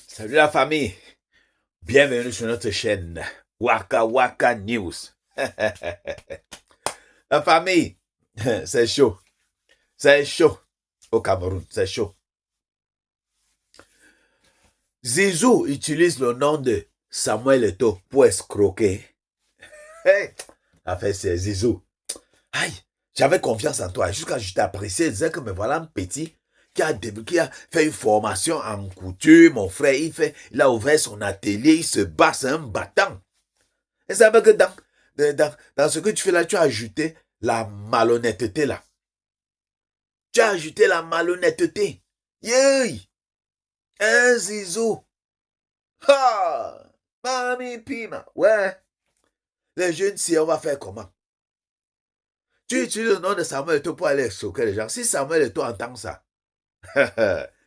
Salut la famille, bienvenue sur notre chaîne Waka Waka News. La famille, c'est chaud au Cameroun, c'est chaud. Zizou utilise le nom de Samuel Eto'o pour escroquer. Hey, en fait, c'est Zizou. Aïe, j'avais confiance en toi jusqu'à je t'appréciais, je disais que me voilà un petit qui a fait une formation en couture, mon frère, il a ouvert son atelier, il se bat, c'est un battant. Et ça veut que dans ce que tu fais là, tu as ajouté la malhonnêteté là. Tu as ajouté la malhonnêteté. Yey! Un zizou. Ha! Mami Pima. Ouais. Les jeunes, si on va faire comment? Tu utilises le nom de Samuel Eto'o pour aller choquer les gens. Si Samuel Eto'o entend ça,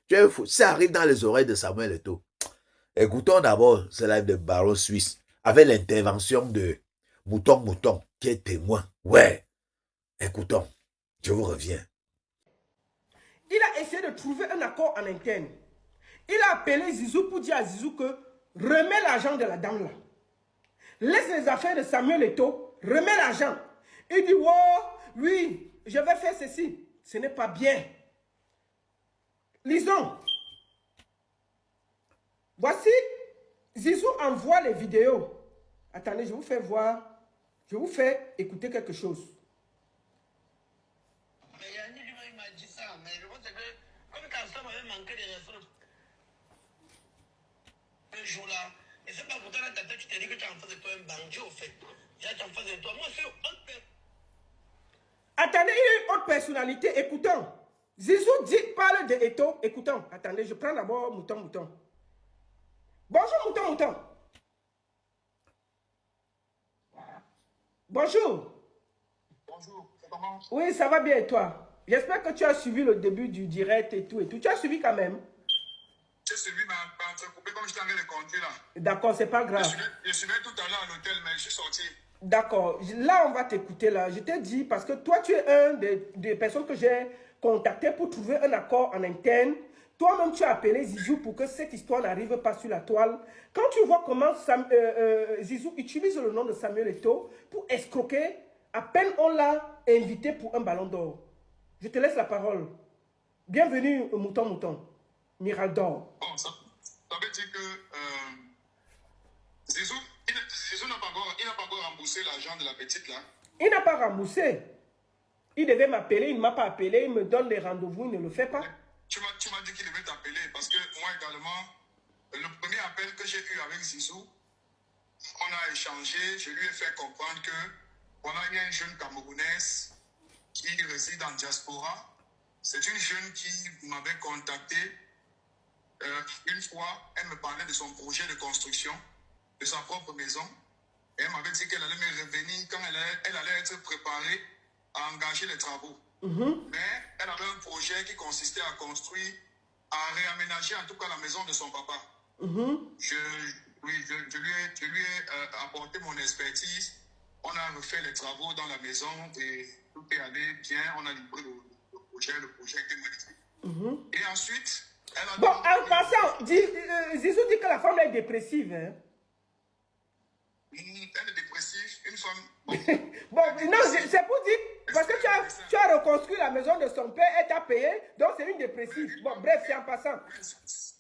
tu es fou. Ça arrive dans les oreilles de Samuel Eto'o. Écoutons d'abord ce live de Baron Suisse avec l'intervention de Mouton Mouton qui est témoin. Ouais. Écoutons. Je vous reviens. Il a essayé de trouver un accord en interne. Il a appelé Zizou pour dire à Zizou que remets l'argent de la dame là. Laisse les affaires de Samuel Eto'o, remets l'argent. Il dit, oh, oui, je vais faire ceci. Ce n'est pas bien. Lisons. Voici, Zizou envoie les vidéos. Attendez, je vous fais voir, je vous fais écouter quelque chose. Mais Yannick m'a dit ça, mais je pense que comme Kastam avait manqué de respect ce jour-là, et c'est pas pourtant dans ta tête, tu t'es dit que tu as en face de toi un bandit au fait. Tu as en face de toi. Moi, c'est une autre personne. Attendez, il y a une autre personnalité, écoutons. Zizou dit, parle de Eto'o, écoutons. Attendez, je prends d'abord Mouton Mouton. Bonjour Mouton Mouton. Bonjour. Bonjour, c'est comment? Oui, ça va bien et toi? J'espère que tu as suivi le début du direct et tout et tout. Tu as suivi quand même? J'ai suivi ma entrecoupé comme je t'en de conduire là. D'accord, c'est pas grave. Je suivais tout à l'heure à l'hôtel, mais je suis sorti. D'accord. Là, on va t'écouter là. Je t'ai dit, parce que toi, tu es un des personnes que j'ai contactées pour trouver un accord en interne. Toi-même, tu as appelé Zizou pour que cette histoire n'arrive pas sur la toile. Quand tu vois comment Zizou utilise le nom de Samuel Eto'o pour escroquer, à peine on l'a invité pour un ballon d'or. Je te laisse la parole. Bienvenue, Mouton Mouton. Miraldor. Bon, ça veut dire que Zizou n'a pas encore remboursé l'argent de la petite là. Il n'a pas remboursé. Il devait m'appeler, il ne m'a pas appelé, il me donne des rendez-vous, il ne le fait pas. Tu m'as dit qu'il devait t'appeler parce que moi également, le premier appel que j'ai eu avec Zizou, on a échangé, je lui ai fait comprendre que voilà, il y a une jeune Camerounaise qui réside en diaspora. C'est une jeune qui m'avait contacté une fois. Elle me parlait de son projet de construction de sa propre maison. Et elle m'avait dit qu'elle allait me revenir quand elle allait être préparée à engager les travaux. Mais elle avait un projet qui consistait à construire, à réaménager en tout cas la maison de son papa. Je lui ai apporté mon expertise. On a refait les travaux dans la maison et tout est allé bien. On a livré le projet était magnifique. Et ensuite, elle a... Bon, en passant, Zizou dit que la femme est dépressive. Hein? Elle est dépressive, une femme... Bon, non, c'est pour dire, parce que tu as reconstruit la maison de son père, elle t'a payé, donc c'est une dépressive. Bon, bref, c'est en passant.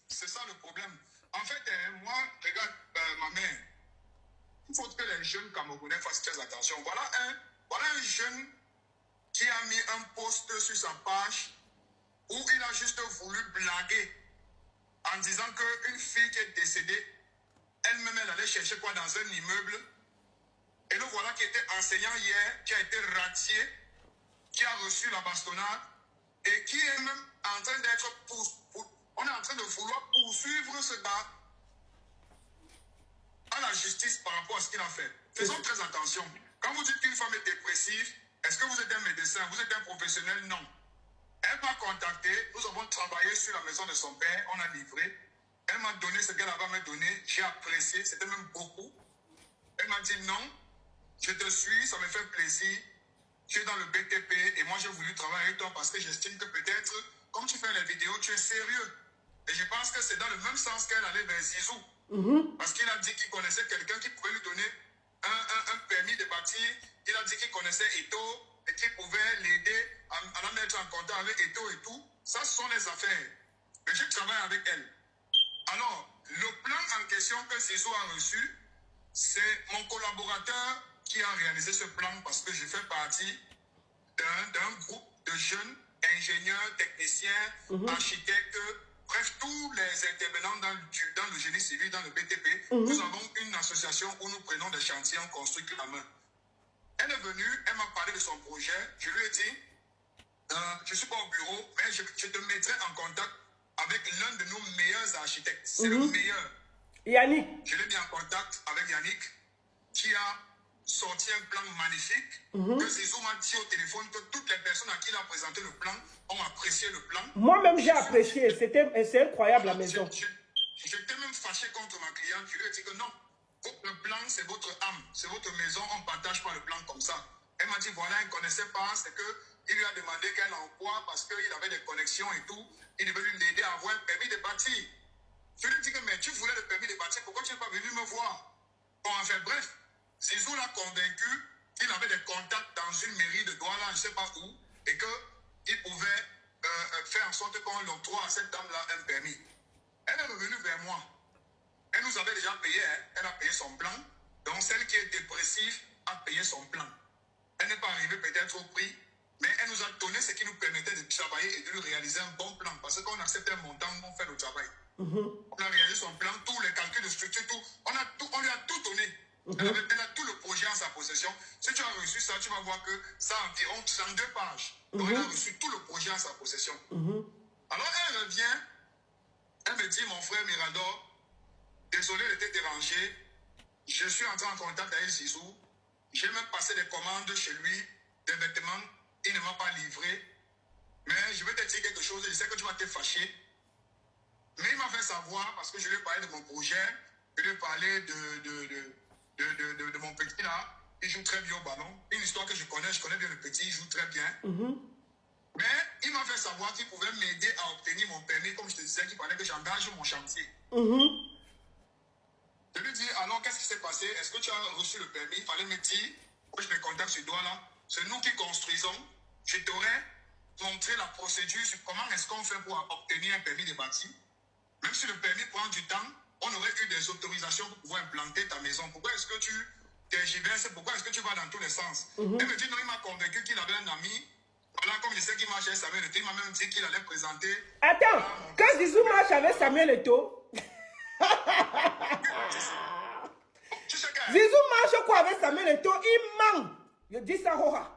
C'est ça le problème. En fait, moi, regarde, ma mère, il faut que les jeunes Camerounais fassent très attention. Voilà un jeune qui a mis un post sur sa page où il a juste voulu blaguer en disant qu'une fille qui est décédée, elle-même, elle allait chercher quoi dans un immeuble. Et le voilà qui était enseignant hier, qui a été radié, qui a reçu la bastonnade et qui est même en train d'être on est en train de vouloir poursuivre ce gars à la justice par rapport à ce qu'il a fait. Faisons très attention. Quand vous dites qu'une femme est dépressive, est-ce que vous êtes un médecin, vous êtes un professionnel? Non. Elle m'a contacté, nous avons travaillé sur la maison de son père, on a livré. Elle m'a donné ce qu'elle avait me donné, j'ai apprécié, c'était même beaucoup. Elle m'a dit non, je te suis, ça me fait plaisir. Tu es dans le BTP et moi j'ai voulu travailler avec toi parce que j'estime que peut-être, comme tu fais les vidéos, tu es sérieux. Et je pense que c'est dans le même sens qu'elle allait vers Zizou. Parce qu'il a dit qu'il connaissait quelqu'un qui pouvait lui donner un permis de bâtir. Il a dit qu'il connaissait Eto et qu'il pouvait l'aider à la mettre en contact avec Eto et tout. Ça, ce sont les affaires. Mais je travaille avec elle. Alors, le plan en question que Zizou a reçu, c'est mon collaborateur qui a réalisé ce plan parce que je fais partie d'un groupe de jeunes ingénieurs, techniciens, architectes, bref, tous les intervenants dans le génie civil, dans le BTP. Nous avons une association où nous prenons des chantiers, on construit la main. Elle est venue, elle m'a parlé de son projet. Je lui ai dit, je ne suis pas au bureau, mais je te mettrai en contact avec l'un de nos meilleurs architectes. C'est le meilleur. Yannick. Je l'ai mis en contact avec Yannick, qui a sorti un plan magnifique. Que Zizou m'a dit au téléphone que toutes les personnes à qui il a présenté le plan ont apprécié le plan. Moi-même, j'ai apprécié. C'est incroyable la maison. J'étais même fâché contre ma cliente. Je lui ai dit que non, le plan, c'est votre âme, c'est votre maison. On ne partage pas le plan comme ça. Elle m'a dit, voilà, elle ne connaissait pas. C'est qu'il lui a demandé quel emploi parce qu'il avait des connexions et tout. Il devait lui aider à avoir un permis de bâtir. Je lui ai dit que, mais tu voulais le permis de bâtir, pourquoi tu n'es pas venu me voir? Bon, enfin, bref, Zizou l'a convaincu qu'il avait des contacts dans une mairie de Douala, je ne sais pas où, et qu'il pouvait faire en sorte qu'on l'octroie à cette dame-là un permis. Elle est revenue vers moi. Elle nous avait déjà payé, hein. Elle a payé son plan. Donc, celle qui est dépressive a payé son plan. Elle n'est pas arrivée peut-être au prix, mais elle nous a donné ce qui nous permettait de travailler et de lui réaliser un bon plan. Parce qu'on accepte un montant, on fait le travail. On a réalisé son plan, tous les calculs de structure, tout. On lui a tout donné. Elle a tout le projet en sa possession. Si tu as reçu ça, tu vas voir que ça a environ 32 pages. Donc, elle a reçu tout le projet en sa possession. Alors, elle revient. Elle me dit, mon frère Mirador, désolé de te déranger. Je suis entré en contact avec Zizou. J'ai même passé des commandes chez lui, des vêtements. Il ne m'a pas livré. Mais je vais te dire quelque chose. Je sais que tu vas te fâcher. Mais il m'a fait savoir, parce que je lui ai parlé de mon projet. Je lui ai parlé de mon petit là. Il joue très bien au ballon. Une histoire que je connais bien le petit. Il joue très bien. Mais il m'a fait savoir qu'il pouvait m'aider à obtenir mon permis. Comme je te disais, qu'il fallait que j'engage mon chantier. Je lui dis, alors qu'est-ce qui s'est passé? Est-ce que tu as reçu le permis? Il fallait me dire, que je me contacte sur Douala. C'est nous qui construisons. Je t'aurais montré la procédure sur comment est-ce qu'on fait pour obtenir un permis de bâtir. Même si le permis prend du temps, on aurait eu des autorisations pour pouvoir implanter ta maison. Pourquoi est-ce que tu tergiverses? Pourquoi est-ce que tu vas dans tous les sens? Elle me dit, non, il m'a convaincu qu'il avait un ami. Voilà, comme je sais qu'il marche avec Samuel Eto'o, il m'a même dit qu'il allait présenter... Attends, quand Zizou marche avec Samuel Eto'o... Zizou marche quoi avec Samuel Eto'o? Il manque. Je dis ça, Roha.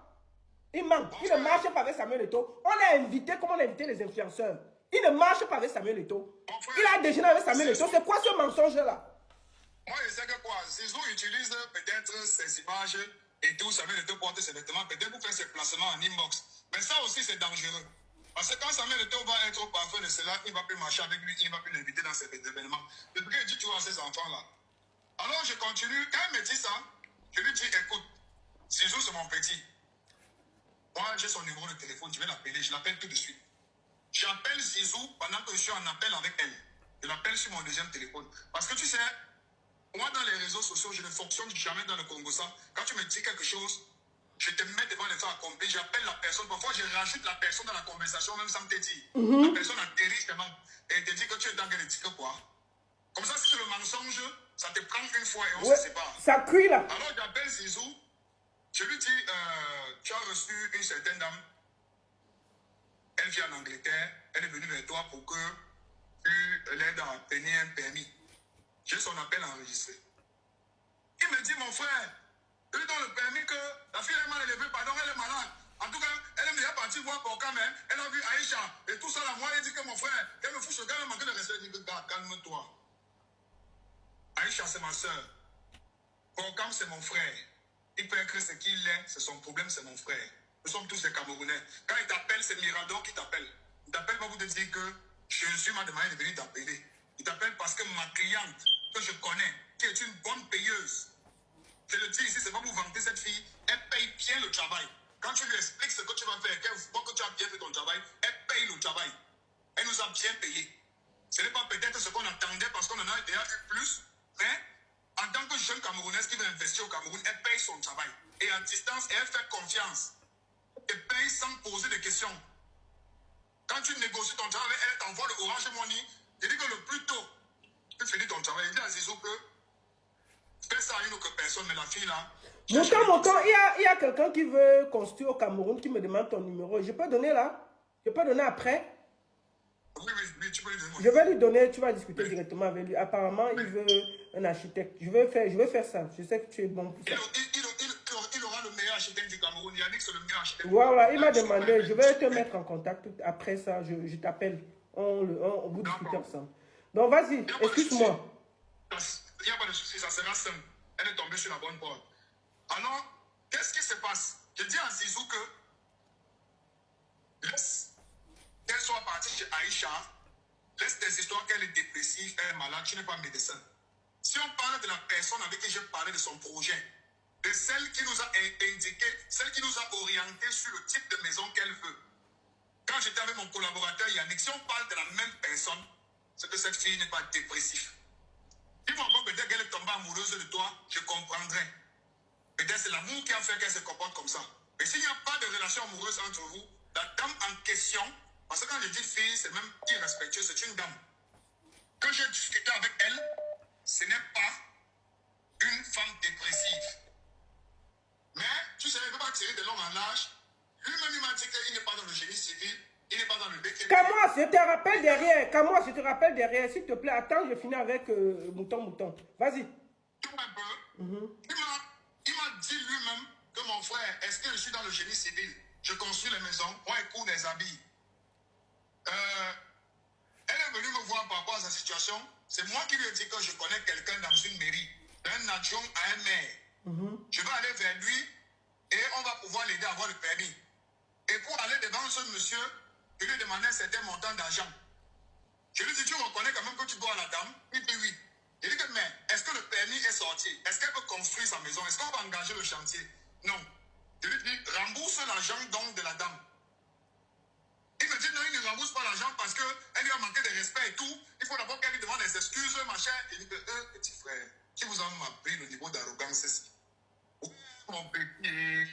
Il manque. Il ne marche pas avec Samuel Eto'o. On l'a invité comme on a invité les influenceurs. Il ne marche pas avec Samuel Eto'o. Il a déjeuné avec Samuel Eto'o. C'est quoi ce mensonge-là? Moi, je sais que quoi, Zizou utilise peut-être ses images et tout, Samuel Eto'o porte ses vêtements, peut-être pour faire ses placements en inbox. Mais ça aussi, c'est dangereux. Parce que quand Samuel Eto'o va être au parfum de cela, il ne va plus marcher avec lui, il ne va plus l'inviter dans ses événements. Depuis qu'il dit, tu vois, ces enfants-là. Alors, je continue. Quand il me dit ça, je lui dis, écoute, Zizou, c'est mon petit. Moi, j'ai son numéro de téléphone, je vais l'appeler, je l'appelle tout de suite. J'appelle Zizou pendant que je suis en appel avec elle. Je l'appelle sur mon deuxième téléphone. Parce que tu sais, moi, dans les réseaux sociaux, je ne fonctionne jamais dans le Congo. Quand tu me dis quelque chose, je te mets devant les faits accomplis, j'appelle la personne. Parfois, je rajoute la personne dans la conversation, même sans te dire. La personne atterrit justement et te dit que tu es dans quel éthique, quoi. Comme ça, si c'est le mensonge, ça te prend une fois et on se sépare. Ça cuit là. Alors, j'appelle Zizou. Je lui dis, tu as reçu une certaine dame. Elle vit en Angleterre. Elle est venue vers toi pour que tu l'aides à obtenir un permis. J'ai son appel enregistré. Il me dit, mon frère, eux dans le permis que la fille est mal élevée, pardon, elle est malade. En tout cas, elle est déjà partie voir Porcam, hein. Elle a vu Aïcha et tout ça là. Moi, elle dit que mon frère, qu'elle me fout ce gars, elle manque de respect. Elle dit, calme-toi. Aïcha, c'est ma soeur. Porcam, c'est mon frère. Il peut écrire ce qu'il est, c'est son problème, c'est mon frère. Nous sommes tous des Camerounais. Quand il t'appelle, c'est Mirador qui t'appelle. Il ne t'appelle pas pour te dire que Jésus m'a demandé de venir t'appeler. Il t'appelle parce que ma cliente, que je connais, qui est une bonne payeuse, je le dis ici, c'est pas pour vanter cette fille, elle paye bien le travail. Quand tu lui expliques ce que tu vas faire, qu'elle voit que tu as bien fait ton travail, elle paye le travail. Elle nous a bien payé. Ce n'est pas peut-être ce qu'on attendait parce qu'on en a déjà eu plus, mais en tant que jeune Camerounaise qui veut investir au Cameroun, elle paye son travail. Et à distance, elle fait confiance. Elle paye sans poser de questions. Quand tu négocies ton travail, elle t'envoie le Orange Money. Je dis que le plus tôt, tu finis ton travail. Il dit à Zizou que fais ça à une autre personne, mais la fille là. Montant, il y a quelqu'un qui veut construire au Cameroun qui me demande ton numéro. Je peux donner là? Je peux donner après? Oui, tu peux lui donner. Je vais lui donner, tu vas discuter directement avec lui. Apparemment, il veut un architecte. Je vais faire ça. Je sais que tu es bon pour ça. Il aura le meilleur architecte du Cameroun. Yannick, c'est le meilleur architecte. Voilà, il m'a demandé. Je vais te mettre en contact. Après ça, je t'appelle. On vous discutez ensemble. Donc, vas-y, excuse-moi. Il n'y a pas de souci, ça sera simple. Elle est tombée sur la bonne porte. Alors, qu'est-ce qui se passe? Je dis à Zizou que laisse qu'elle soit partie chez Aïcha, laisse des histoires qu'elle est dépressive, elle est malade, tu n'es pas médecin. Si on parle de la personne avec qui j'ai parlé de son projet, de celle qui nous a indiqué, celle qui nous a orienté sur le type de maison qu'elle veut. Quand j'étais avec mon collaborateur Yannick, si on parle de la même personne, c'est que cette fille n'est pas dépressive. Si mon bon peut-être qu'elle est tombée amoureuse de toi, je comprendrais. Peut-être c'est l'amour qui a fait qu'elle se comporte comme ça. Mais s'il n'y a pas de relation amoureuse entre vous, la dame en question, parce que quand je dis fille, c'est même irrespectueux, c'est une dame. Quand j'ai discuté avec elle, ce n'est pas une femme dépressive. Mais, tu sais, il ne peut pas tirer de long en large. Lui-même, il m'a dit qu'il n'est pas dans le génie civil, il n'est pas dans le BTP. Camois, je te rappelle derrière. Camois, je te rappelle derrière. S'il te plaît, attends, je finis avec Mouton. Vas-y. Tout un peu. Il m'a dit lui-même que mon frère, est-ce que je suis dans le génie civil? Je construis les maisons, moi je cours des habits. Elle est venue me voir par rapport à sa situation. C'est moi qui lui ai dit que je connais quelqu'un dans une mairie, d'un adjoint à un maire. Je vais aller vers lui et on va pouvoir l'aider à avoir le permis. Et pour aller devant ce monsieur, je lui ai demandé un certain montant d'argent. Je lui ai dit, tu reconnais quand même que tu dois à la dame? Il dit oui. Je lui ai dit, mais est-ce que le permis est sorti? Est-ce qu'elle peut construire sa maison? Est-ce qu'on va engager le chantier? Non. Je lui ai dit, rembourse l'argent donc de la dame. Il me dit, non, il ne rembourse pas l'argent parce qu'elle lui a manqué de respect et tout. Il faut d'abord qu'elle lui demande des excuses, machin. Il dit, petit frère, qui vous a appris le niveau d'arrogance ici? Mon petit.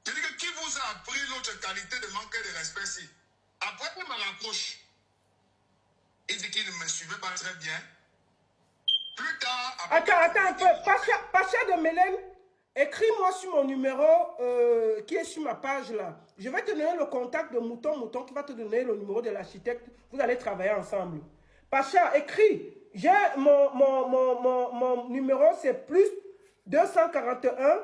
Je dis que qui vous a appris l'autre qualité de manquer de respect ici? Après, il me rapproche. Il dit qu'il ne me suivait pas très bien. Plus tard... Attends un peu. Pacha de Mélène, écris-moi sur mon numéro qui est sur ma page là. Je vais te donner le contact de Mouton qui va te donner le numéro de l'architecte. Vous allez travailler ensemble. Pacha, écris. J'ai mon numéro, c'est plus 241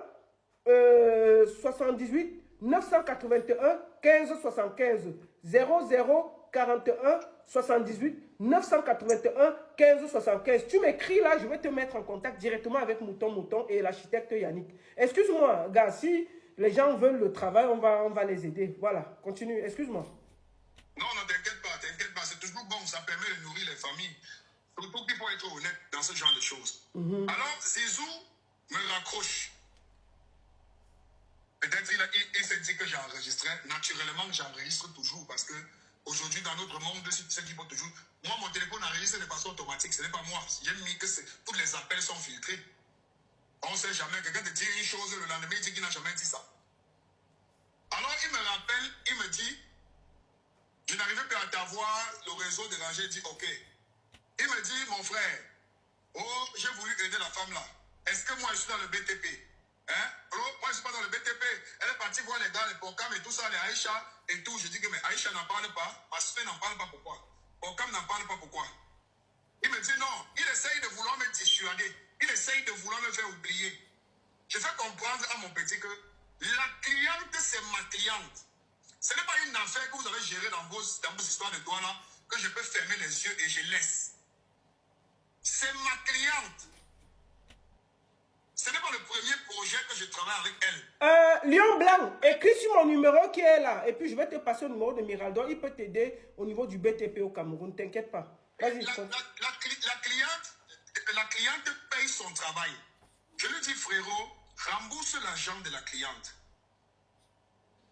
78 981 15 75 00 41 78 981 15 75. Tu m'écris là, je vais te mettre en contact directement avec Mouton et l'architecte Yannick. Excuse-moi, gars, si les gens veulent le travail, on va les aider. Voilà, continue, excuse-moi. Non, t'inquiète pas, c'est toujours bon, ça permet de nourrir les familles. Surtout qu'il faut être honnête dans ce genre de choses. Alors, Zizou me raccroche. Peut-être il s'est dit que j'enregistrais. Naturellement, j'enregistre toujours parce que aujourd'hui, dans notre monde, ceux qui vont toujours... Moi, mon téléphone enregistre de façon automatique. Ce n'est pas moi. J'ai mis que tous les appels sont filtrés. On ne sait jamais. Quelqu'un te dit une chose, le lendemain, il dit qu'il n'a jamais dit ça. Alors, il me rappelle, il me dit, je n'arrivais plus à t'avoir, le réseau dérangé, il dit, ok. Il me dit, mon frère, oh, j'ai voulu aider la femme là. Est-ce que moi, je suis dans le BTP? Hein? Oh, moi, je ne suis pas dans le BTP. Elle est partie voir les gars, les Pocam et tout ça, les Aïcha et tout. Je dis que mais Aïcha n'en parle pas, Asfé n'en parle pas, pourquoi? Pocam n'en parle pas, pourquoi? Il me dit non, il essaye de vouloir me dissuader. Il essaye de vouloir me faire oublier. Je fais comprendre à mon petit que la cliente, c'est ma cliente. Ce n'est pas une affaire que vous avez gérée dans vos histoires de doigts là, que je peux fermer les yeux et je laisse. C'est ma cliente. Ce n'est pas le premier projet que je travaille avec elle. Lion Blanc, écris sur mon numéro qui est là. Et puis je vais te passer le numéro de Miraldon. Il peut t'aider au niveau du BTP au Cameroun. T'inquiète pas. Vas-y. La cliente paye son travail. Je lui dis, frérot, rembourse l'argent de la cliente.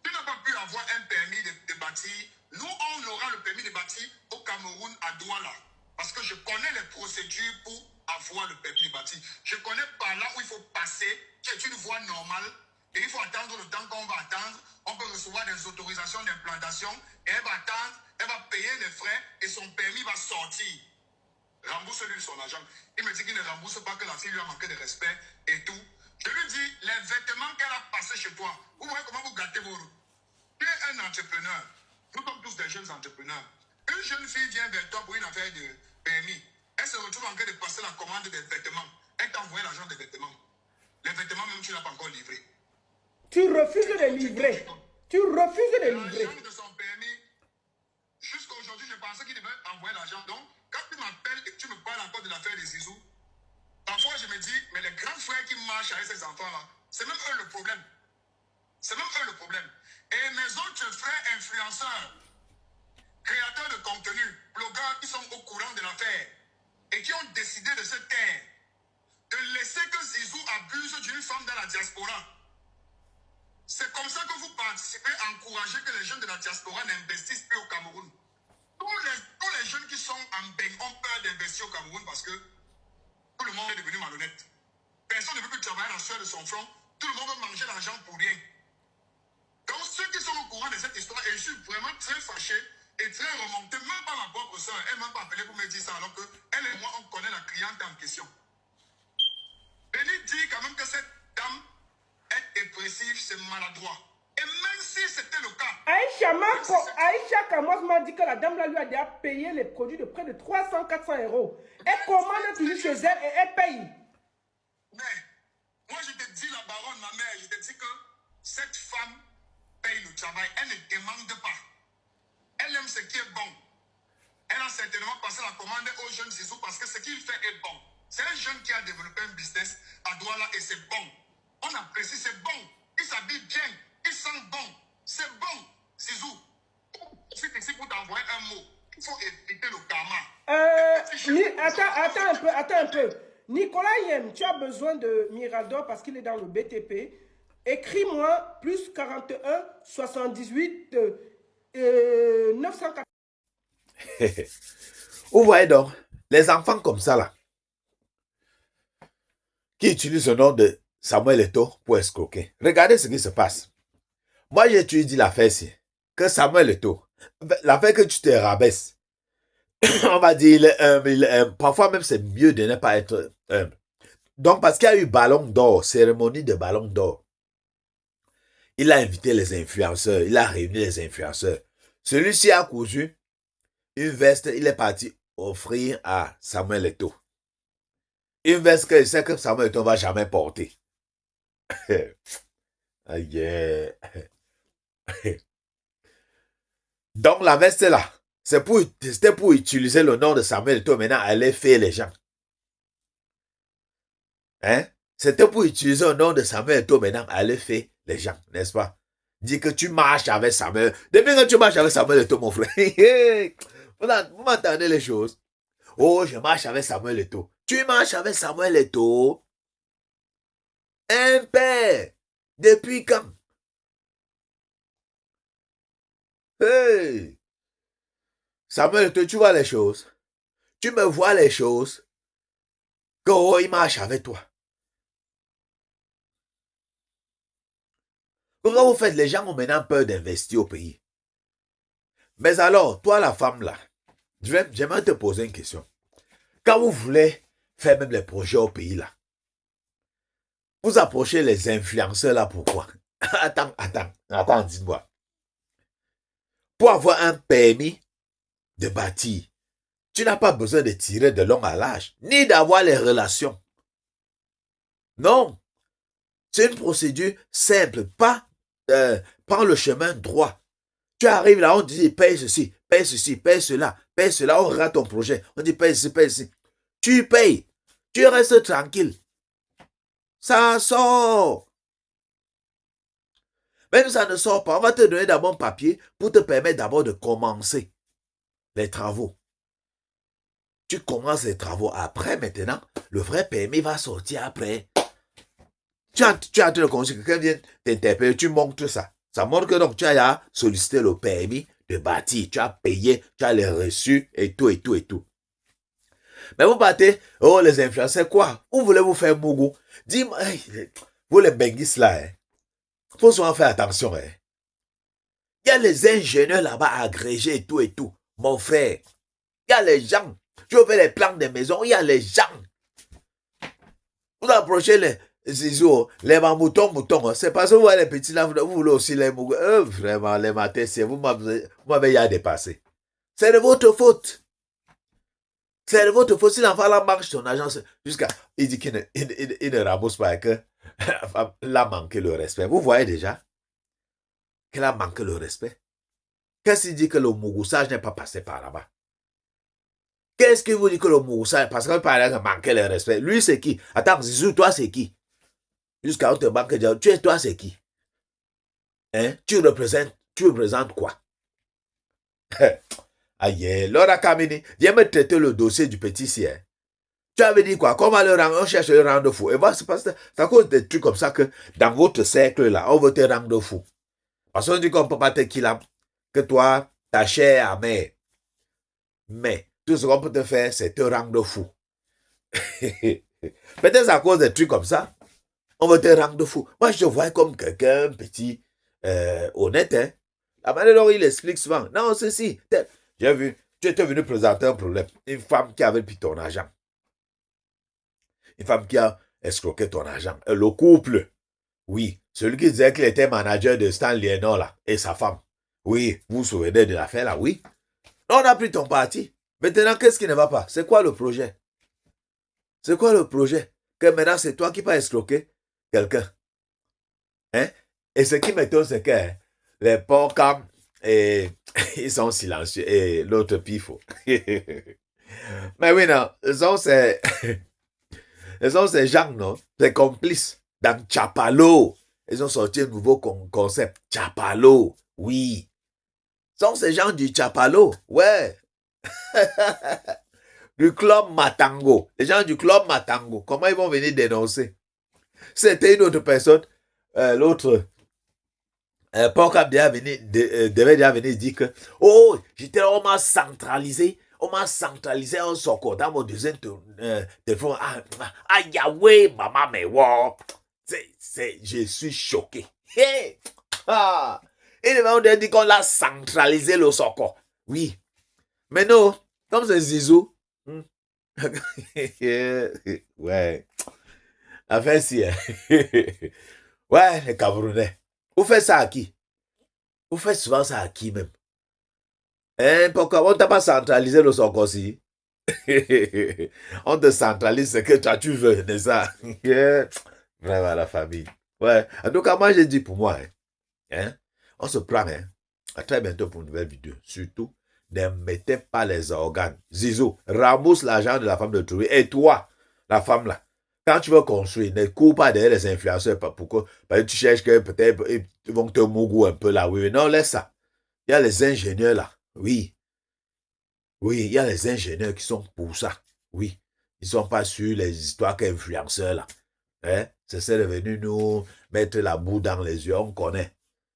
Tu n'as pas pu avoir un permis de bâtir. Nous, on aura le permis de bâtir au Cameroun, à Douala. Parce que je connais les procédures pour avoir le permis de bâtir. Je connais par là où il faut passer, qui est une voie normale. Et il faut attendre le temps qu'on va attendre. On peut recevoir des autorisations d'implantation. Et elle va attendre, elle va payer les frais et son permis va sortir. Rembourse-lui son argent. Il me dit qu'il ne rembourse pas, que la fille lui a manqué de respect et tout. Je lui dis, les vêtements qu'elle a passés chez toi, vous voyez comment vous gâtez vos roues. Tu es un entrepreneur. Nous sommes tous des jeunes entrepreneurs. Une jeune fille vient vers toi pour une affaire de permis. Elle se retrouve en train de passer la commande des vêtements. Elle t'a envoyé l'argent des vêtements. Les vêtements, même, tu ne l'as pas encore livré. Tu refuses de livrer. Tu refuses de livrer. L'argent de son permis, jusqu'à aujourd'hui, je pensais qu'il devait envoyer l'argent. Donc, quand tu m'appelles et que tu me parles encore de l'affaire des Zizou, parfois je me dis, mais les grands frères qui marchent avec ces enfants-là, c'est même eux le problème. C'est même eux le problème. Et mes autres frères influenceurs, créateurs de contenu, blogueurs qui sont au courant de l'affaire et qui ont décidé de se taire, de laisser que Zizou abuse d'une femme dans la diaspora. C'est comme ça que vous participez à encourager que les jeunes de la diaspora n'investissent plus au Cameroun. Tous les jeunes qui sont en baigne ont peur d'investir au Cameroun parce que tout le monde est devenu malhonnête. Personne ne veut plus travailler la sueur de son front. Tout le monde veut manger l'argent pour rien. Donc ceux qui sont au courant de cette histoire, et je suis vraiment très fâché et très remonté, même pas ma propre soeur, elle ne m'a pas appelé pour me dire ça, alors qu'elle et moi, on connaît la cliente en question. Béni dit quand même que cette dame est dépressive, c'est maladroit. Et même si c'était le cas... Aïcha Kamos m'a dit que la dame là lui a déjà payé les produits de près de 300-400 euros. Elle commande toujours chez elle et elle paye. Mais, moi je te dis, la baronne, ma mère, je te dis que cette femme paye le travail. Elle ne demande pas. Elle aime ce qui est bon. Elle a certainement passé la commande aux jeunes Zizou parce que ce qu'il fait est bon. C'est un jeune qui a développé un business à Douala et c'est bon. On apprécie, c'est bon. Il s'habille bien. Il sent bon. C'est bon. Zizou, je suis ici pour t'envoyer un mot. Il faut éviter le karma. Attends un peu. Nicolas Yem, tu as besoin de Mirador parce qu'il est dans le BTP. Écris-moi plus 41 78 904. Vous voyez donc, les enfants comme ça là, qui utilisent le nom de Samuel Eto'o pour escroquer. Regardez ce qui se passe. Moi, j'ai étudié l'affaire ici, que Samuel Eto'o, l'affaire que tu te rabaisses, on va dire, il est humble. Parfois même, c'est mieux de ne pas être humble. Donc, parce qu'il y a eu ballon d'or, cérémonie de ballon d'or, il a invité les influenceurs, il a réuni les influenceurs. Celui-ci a cousu une veste, il est parti offrir à Samuel Eto'o. Une veste que je sais que Samuel Eto'o ne va jamais porter. Yeah. Donc la veste là, c'était pour utiliser le nom de Samuel Eto'o maintenant aller faire les gens. Hein? C'était pour utiliser le nom de Samuel Eto'o maintenant aller faire les gens, n'est-ce pas? Dis que tu marches avec Samuel. Depuis que tu marches avec Samuel Eto'o, mon frère, vous m'entendez les choses? Oh, je marche avec Samuel Eto'o. Tu marches avec Samuel Eto'o? Un père. Depuis quand? Hey! Samuel Eto'o, tu vois les choses? Tu me vois les choses? Que oh, il marche avec toi. Comment vous faites? Les gens ont maintenant peur d'investir au pays. Mais alors, toi la femme là, j'aimerais te poser une question. Quand vous voulez faire même les projets au pays là, vous approchez les influenceurs là, pourquoi? Attends, dis-moi. Pour avoir un permis de bâtir, tu n'as pas besoin de tirer de long à large, ni d'avoir les relations. Non. C'est une procédure simple, pas prends le chemin droit. Tu arrives là, on dit paye ceci, paye ceci, paye cela, on rate ton projet. On dit paye ceci, paye ceci. Tu payes, tu restes tranquille. Ça sort. Même ça ne sort pas, on va te donner d'abord un papier pour te permettre d'abord de commencer les travaux. Tu commences les travaux après, maintenant, le vrai permis va sortir après. Tu as le conseil, quelqu'un vient t'interpeller, tu montres ça. Ça montre que donc tu as sollicité le permis de bâtir. Tu as payé, tu as les reçus et tout, et tout, et tout. Mais vous partez, oh, les influenceurs, quoi? Où voulez-vous faire Mougou? Dis-moi, hey, vous les benguis là, hein? Faut souvent faire attention, hein? Il y a les ingénieurs là-bas agrégés et tout, mon frère. Il y a les gens. Tu veux faire les plans des maisons, il y a les gens. Vous approchez les zizou, les moutons, c'est parce que vous voyez les petits là, vous voulez aussi les mougous. Vraiment, les matins, c'est vous m'avez ya dépassé. C'est de votre faute. C'est de votre faute. Si l'enfant là marche son agence jusqu'à. Il dit qu'il ne rembourse pas, qu'il a manqué le respect. Vous voyez déjà qu'il a manqué le respect. Qu'est-ce qu'il dit que le mougoussage n'est pas passé par là-bas? Qu'est-ce qu'il vous dit que le mougoussage, parce que par exemple, manqué le respect. Lui, c'est qui? Attends, Zizou, toi, c'est qui? Jusqu'à on te manque de tu es toi, c'est qui? Hein? Tu représentes quoi? Aïe, Laura Kamini, viens me traiter le dossier du petit sien. Tu avais dit quoi? Comment le rendre? On cherche le rendre fou. Et voilà, c'est à cause des trucs comme ça que dans votre cercle là, on veut te rendre fou. Parce qu'on dit qu'on ne peut pas te killer, que toi, ta chair amère. Mais tout ce qu'on peut te faire, c'est te rendre fou. Peut-être à cause des trucs comme ça, on veut te rendre fou. Moi, je te vois comme quelqu'un petit, honnête. Hein? La manière dont il explique souvent. Non, ceci. J'ai vu, tu étais venu présenter un problème. Une femme qui avait pris ton argent. Une femme qui a escroqué ton argent. Le couple. Oui. Celui qui disait qu'il était manager de Stan Lienor là. Et sa femme. Oui. Vous vous souvenez de l'affaire là? Oui. On a pris ton parti. Maintenant, qu'est-ce qui ne va pas? C'est quoi le projet? C'est quoi le projet? Que maintenant, c'est toi qui vas escroquer quelqu'un. Hein? Et ce qui m'étonne, c'est que les porcs, ils sont silencieux. Et l'autre pifo. Mais oui, non. Ils sont ces gens, non? Ces complices. Dans Chapalo. Ils ont sorti un nouveau concept. Chapalo. Oui. Ils sont ces gens du Chapalo. Ouais. Du club Matango. Les gens du club Matango. Comment ils vont venir dénoncer? C'était une autre personne. L'autre. Porca devait déjà venir dire que on m'a centralisé un soko dans mon deuxième téléphone. Ah Yahweh, maman, mais wow. Je suis choqué. Hey! Ah! Et on a dit qu'on l'a centralisé le soko. Oui. Mais non, comme c'est Zizou. Ouais. Enfin, si. Ouais, les Camerounais. Vous faites ça à qui? Vous faites souvent ça à qui même? Hein, pourquoi on t'a pas centralisé le son aussi? On te centralise ce que toi tu veux, n'est-ce ça? Vraiment la famille. Ouais. En tout cas, moi j'ai dit pour moi. Hein? On se prend. Hein? À très bientôt pour une nouvelle vidéo. Surtout, ne mettez pas les organes. Zizou, rembourse l'argent de la femme de Touré. Et toi, la femme là, quand tu veux construire, ne cours pas derrière les influenceurs. Pourquoi? Parce que tu cherches que peut-être ils vont te mougou un peu là. Oui, non, laisse ça. Il y a les ingénieurs là. Oui. Oui, il y a les ingénieurs qui sont pour ça. Oui. Ils ne sont pas sur les histoires qu'influenceurs là. Hein? C'est devenu nous mettre la boue dans les yeux. On connaît.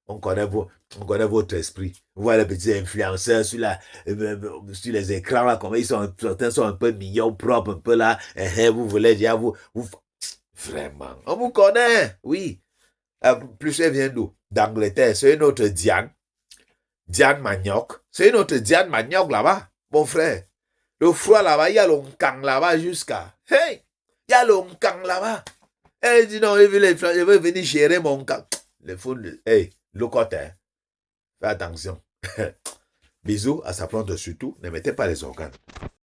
On connaît votre esprit. Vous voyez les petits influenceurs sur les écrans, là, comment certains sont un peu mignons, propres, un peu là. Vous voulez dire, vraiment. On vous connaît, oui. Plus elle vient d'où? D'Angleterre. C'est une autre Diane. Diane Manioc. C'est une autre Diane Manioc là-bas, mon frère. Le froid là-bas, il y a l'Onkang là-bas jusqu'à. Hey! Il y a l'Onkang là-bas. Elle dit non, je veux venir gérer mon camp. Le fond de. Hey! Le côté, hein. Fais attention. Bisous, à sa plante surtout. Ne mettez pas les organes.